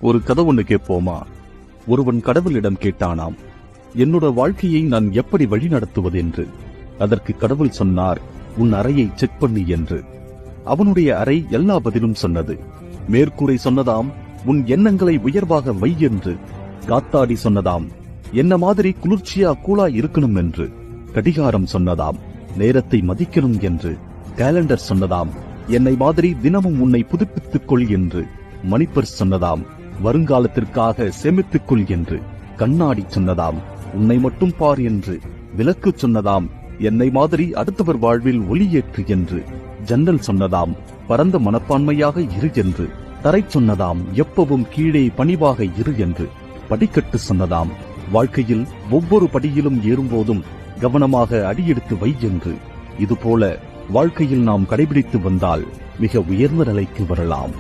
ஒரு கதை ஒண்ணு கேட்போமா? ஒருவன் கடவுளிடம் கேட்டானாம், என்னோட வாழ்க்கையை நான் எப்படி வழி நடத்துவது என்று. அதற்கு கடவுள் சொன்னார், உன் அறையை செக் பண்ணி என்று. அவனுடைய அறை எல்லா பதிலும் சொன்னது. மேற்கூரை சொன்னதாம், உன் எண்ணங்களை உயர்வாக வை என்று. காத்தாடி சொன்னதாம், என்ன மாதிரி குளிர்ச்சியா கூலா இருக்கணும் என்று. கடிகாரம் சொன்னதாம், நேரத்தை மதிக்கணும் என்று. கேலண்டர் சொன்னதாம், என்னை மாதிரி தினமும் உன்னை புதுப்பித்துக் கொள் என்று. மணிப்பர்ஸ் சொன்னதாம், வருங்காலத்திற்காக சேமித்துக் கொள் என்று. கண்ணாடி சொன்னதாம், உன்னை மட்டும் பார் என்று. விளக்கு சொன்னதாம், என்னை மாதிரி அடுத்தவர் வாழ்வில் ஒளியேற்று என்று. ஜன்னல் சொன்னதாம், பரந்த மனப்பான்மையாக இரு என்று. தரை சொன்னதாம், எப்பவும் கீழே பணிவாக இரு என்று. படிக்கட்டு சொன்னதாம், வாழ்க்கையில் ஒவ்வொரு படியிலும் ஏறும்போதும் கவனமாக அடியெடுத்து வை என்று. இதுபோல வாழ்க்கையில் நாம் கடைபிடித்து வந்தால் மிக உயர்ந்த நிலைக்கு வரலாம்.